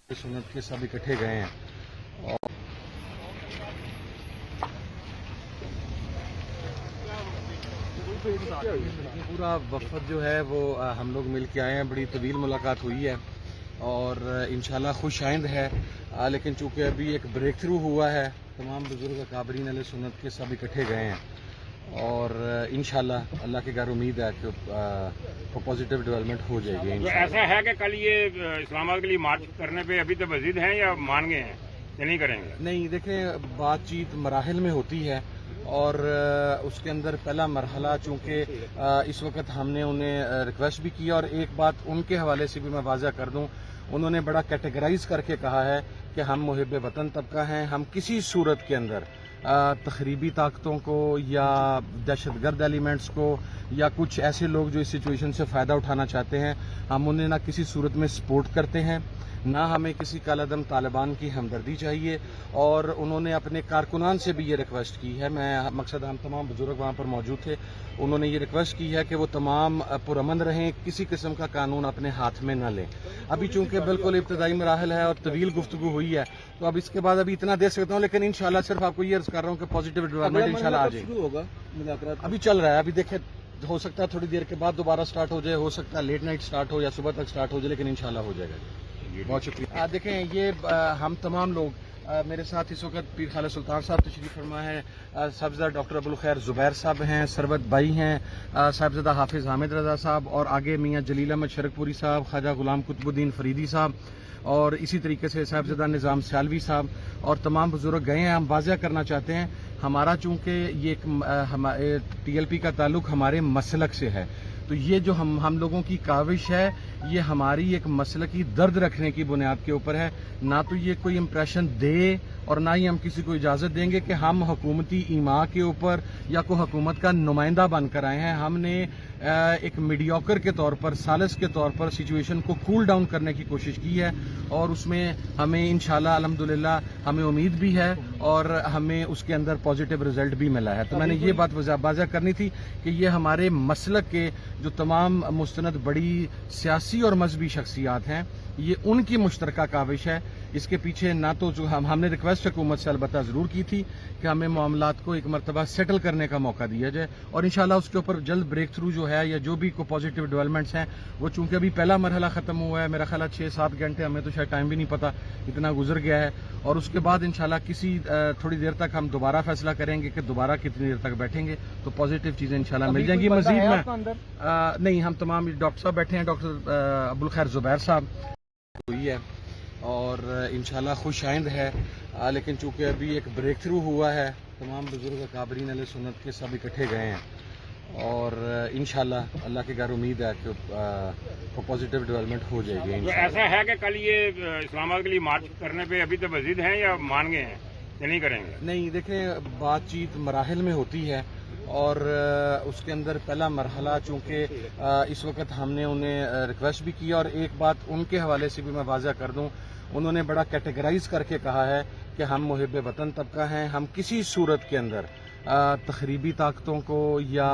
सुन्नत के सब इकट्ठे गए हैं और पूरा वफद जो है वो हम लोग मिल के आए हैं। बड़ी तवील मुलाकात हुई है और इंशाल्लाह खुश आइंद है, लेकिन चूंकि अभी एक ब्रेक थ्रू हुआ है, तमाम बुजुर्ग अकाबरीन अहले सुन्नत के सब इकट्ठे गए हैं और इंशाल्लाह अल्लाह के घर उम्मीद है कि पॉजिटिव डेवलपमेंट हो जाएगी। तो ऐसा है कि कल ये इस्लामाबाद के लिए मार्च करने पे अभी तो मस्जिद हैं या मान गए हैं या नहीं करेंगे? नहीं, देखें, बातचीत मराहिल में होती है और उसके अंदर पहला मरहला चूंकि इस वक्त हमने उन्हें रिक्वेस्ट भी की और एक बात उनके हवाले से भी मैं वाज़ा कर दूं, उन्होंने बड़ा कैटेगराइज करके कहा है कि हम मुहिब वतन तबका हैं, हम किसी सूरत के अंदर तखरीबी ताकतों को या दहशतगर्द एलिमेंट्स को या कुछ ऐसे लोग जो इस सिचुएशन से फ़ायदा उठाना चाहते हैं, हम उन्हें ना किसी सूरत में सपोर्ट करते हैं, ना हमें किसी कालादम तालिबान की हमदर्दी चाहिए। और उन्होंने अपने कारकुनान से भी ये रिक्वेस्ट की है, मैं मकसद हम तमाम बुजुर्ग वहाँ पर मौजूद थे, उन्होंने ये रिक्वेस्ट की है कि वो तमाम पुरअमन रहें, किसी किस्म का कानून अपने हाथ में न लें। अभी चूंकि बिल्कुल इब्तदाई मराहल है और तवील गुफ्तगू हुई है, तो अब इसके बाद अभी इतना दे सकता हूँ, लेकिन इंशाल्लाह सिर्फ आपको ये अर्ज कर रहा हूँ कि पॉजिटिव डेवलपमेंट इंशाल्लाह आ जाएगी। अभी चल रहा है, अभी देखें, हो सकता है थोड़ी देर के बाद दोबारा स्टार्ट हो जाए, हो सकता है लेट नाइट स्टार्ट हो या सुबह तक स्टार्ट हो जाए, लेकिन इंशाल्लाह हो जाएगा। बहुत शुक्रिया। देखें, ये हम तमाम लोग, मेरे साथ इस वक्त पीर खालिद सुल्तान साहब तशरीफ फरमा है, साहबजादा डॉक्टर अबुल खैर जुबैर साहब हैं, सरवत भाई हैं, साहबजादा हाफिज हामिद रजा साहब और आगे मियाँ जलील अहमद शरकपुरी साहब, ख्वाजा गुलाम कुतुबुद्दीन फरीदी साहब और इसी तरीके से साहबजादा निज़ाम सियालवी साहब और तमाम बुजुर्ग गए हैं। हम वाज़ह करना चाहते हैं, हमारा चूँकि ये एक TLP का ताल्लुक हमारे मसलक से है, तो ये जो हम लोगों की काविश है, ये हमारी एक मसलकी दर्द रखने की बुनियाद के ऊपर है, ना तो ये कोई इम्प्रेशन दे और ना ही हम किसी को इजाज़त देंगे कि हम हुकूमती ईमा के ऊपर या कोई हुकूमत का नुमाइंदा बनकर आए हैं। हमने एक मीडियोकर के तौर पर, सालिस के तौर पर सिचुएशन को कूल डाउन करने की कोशिश की है और उसमें हमें इंशाल्लाह अल्हम्दुलिल्लाह हमें उम्मीद भी है और हमें उसके अंदर पॉजिटिव रिजल्ट भी मिला है। तो मैंने ये बात वाज़ह करनी थी कि ये हमारे मसलक के जो तमाम मुस्तनद बड़ी सियासी और मजहबी शख्सियात हैं, ये उनकी मुश्तरका काविश है। इसके पीछे ना तो जो हमने रिक्वेस्ट हुकूमत से अलबत्ता ज़रूर की थी कि हमें मामलात को एक मरतबा सेटल करने का मौका दिया जाए और इंशाल्लाह उसके ऊपर जल्द ब्रेक थ्रू जो है या जो भी को पॉजिटिव डेवलपमेंट्स हैं, वो चूंकि अभी पहला मरहला ख़त्म हुआ है, मेरा ख्याल है 6-7 घंटे, हमें तो शायद टाइम भी नहीं पता, इतना गुजर गया है। और उसके बाद इंशाल्लाह किसी थोड़ी देर तक हम दोबारा फैसला करेंगे कि दोबारा कितनी देर तक बैठेंगे, तो पॉजिटिव चीज़ें इंशाल्लाह मिल जाएंगी। मजीद में नहीं, हम तमाम डॉक्टर साहब बैठे हैं, डॉक्टर अबुल खैर जुबैर साहब हुई है और इंशाल्लाह खुश आइंद है, लेकिन चूंकि अभी एक ब्रेक थ्रू हुआ है, तमाम बुजुर्ग अकाबरीन अहले सुन्नत के सब इकट्ठे गए हैं और इंशाल्लाह अल्लाह के घर उम्मीद है कि पॉजिटिव डेवलपमेंट हो जाएगी। तो ऐसा है कि कल ये इस्लामाबाद के लिए मार्च करने पे अभी तो मस्जिद हैं या मान गए हैं या नहीं करेंगे? नहीं, देखें, बातचीत मराहिल में होती है और उसके अंदर पहला मरहला चूंकि इस वक्त हमने उन्हें रिक्वेस्ट भी की और एक बात उनके हवाले से भी मैं वाज़ह कर दूं, उन्होंने बड़ा कैटेगराइज करके कहा है कि हम मुहिब वतन तबका हैं, हम किसी सूरत के अंदर तखरीबी ताकतों को या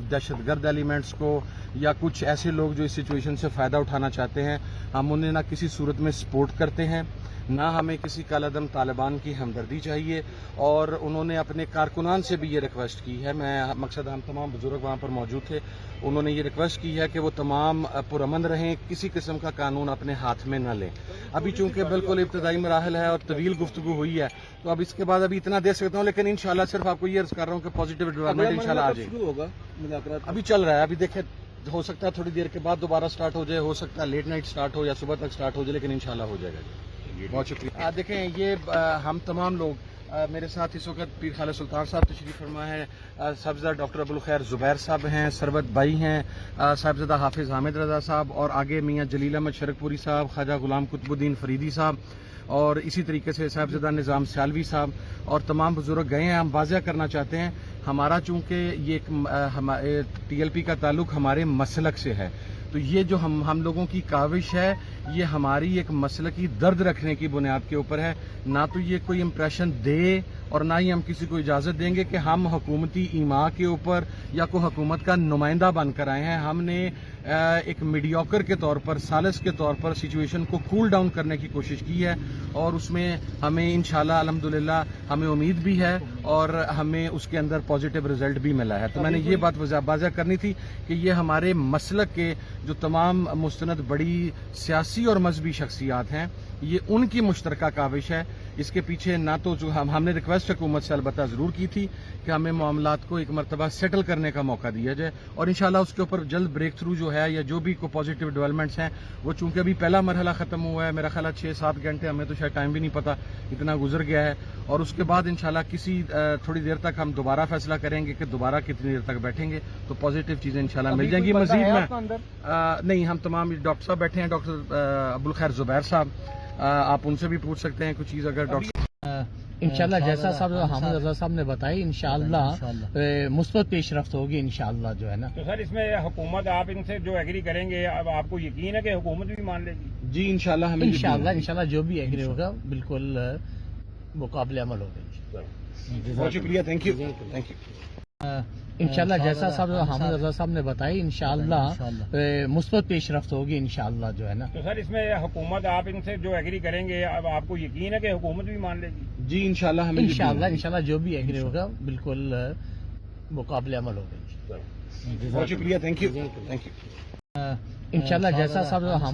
दहशतगर्द एलिमेंट्स को या कुछ ऐसे लोग जो इस सिचुएशन से फ़ायदा उठाना चाहते हैं, हम उन्हें ना किसी सूरत में सपोर्ट करते हैं, ना हमें किसी कालादम तालिबान की हमदर्दी चाहिए। और उन्होंने अपने कारकुनान से भी ये रिक्वेस्ट की है, मैं मकसद हम तमाम बुजुर्ग वहाँ पर मौजूद थे, उन्होंने ये रिक्वेस्ट की है कि वो तमाम पुरअमन रहें, किसी किस्म का कानून अपने हाथ में न लें। अभी चूंकि बिल्कुल इब्तदाई मराहल है और तवील गुफ्तगू हुई है, तो अब इसके बाद अभी इतना दे सकता हूँ, लेकिन इंशाल्लाह सिर्फ आपको ये अर्ज कर रहा हूँ कि पॉजिटिव डेवलपमेंट इंशाल्लाह आ जाएगी। अभी चल रहा है, अभी देखें, हो सकता है थोड़ी देर के बाद दोबारा स्टार्ट हो जाए, हो सकता है लेट नाइट स्टार्ट हो या सुबह तक स्टार्ट हो जाए, लेकिन इंशाल्लाह हो जाएगा। बहुत शुक्रिया। देखें, ये हम तमाम लोग, मेरे साथ इस वक्त पीर खालिद सुल्तान साहब तशरीफ फरमा है, साहबजादा डॉक्टर अबुल खैर जुबैर साहब हैं, सरवत भाई हैं, साहबजादा हाफिज हामिद रजा साहब और आगे मियाँ जलील अहमद शरकपुरी साहब, ख्वाजा गुलाम कुतुबुद्दीन फरीदी साहब और इसी तरीके से साहबजादा निज़ाम सियालवी साहब और तमाम बुजुर्ग गए हैं। हम वाज़ह करना चाहते हैं, हमारा चूँकि ये एक TLP का ताल्लुक हमारे मसलक से है, तो ये जो हम लोगों की काविश है, ये हमारी एक मसलकी दर्द रखने की बुनियाद के ऊपर है, ना तो ये कोई इम्प्रेशन दे और ना ही हम किसी को इजाज़त देंगे कि हम हुकूमती ईमा के ऊपर या कोई हुकूमत का नुमाइंदा बनकर आए हैं। हमने ایک میڈیوکر کے طور پر سالس کے طور پر سچویشن کو کول ڈاؤن کرنے کی کوشش کی ہے اور اس میں ہمیں انشاءاللہ الحمدللہ ہمیں امید بھی ہے اور ہمیں اس کے اندر پازیٹیو رزلٹ بھی ملا ہے. تو میں نے یہ بات واضح کرنی تھی کہ یہ ہمارے مسلک کے جو تمام مستند بڑی سیاسی اور مذہبی شخصیات ہیں یہ ان کی مشترکہ کاوش ہے. اس کے پیچھے نہ تو جو ہم نے ریکویسٹ حکومت سے البتہ ضرور کی تھی کہ ہمیں معاملات کو ایک مرتبہ سیٹل کرنے کا موقع دیا جائے اور انشاءاللہ اس کے اوپر جلد بریک تھرو جو ہے یا جو بھی کوئی پازیٹیو ڈیولپمنٹس ہیں وہ چونکہ ابھی پہلا مرحلہ ختم ہوا ہے, میرا خیال ہے 6-7 گھنٹے, ہمیں تو شاید ٹائم بھی نہیں پتا اتنا گزر گیا ہے, اور اس کے بعد انشاءاللہ کسی تھوڑی دیر تک ہم دوبارہ فیصلہ کریں گے کہ دوبارہ کتنی دیر تک بیٹھیں گے تو پازیٹیو چیزیں انشاءاللہ مل جائیں گی. مزید میں نہیں, ہم تمام ڈاکٹر صاحب بیٹھے ہیں, ڈاکٹر ابوالخیر زبیر صاحب, آپ ان سے بھی پوچھ سکتے ہیں کچھ چیز اگر ڈاکٹر انشاءاللہ جیسا صاحب حامد رضا صاحب نے بتائی انشاءاللہ مثبت پیش رفت ہوگی انشاءاللہ جو ہے نا. تو سر اس میں حکومت آپ ان سے جو ایگری کریں گے اب آپ کو یقین ہے کہ حکومت بھی مان لے گی؟ جی انشاءاللہ جو بھی ایگری ہوگا بالکل مقابل عمل ہوگا. بہت شکریہ, تھینک یو. انشاءاللہ جیسا صاحب حامد رضا صاحب نے بتائی انشاءاللہ مثبت پیش رفت ہوگی انشاءاللہ جو ہے نا. تو سر اس میں حکومت آپ ان سے جو ایگری کریں گے اب آپ کو یقین ہے کہ حکومت بھی مان لے گی؟ جی انشاءاللہ جو بھی ایگری ہوگا بالکل مقابل عمل ہوگا. بہت شکریہ, تھینک یو. انشاءاللہ جیسا صاحب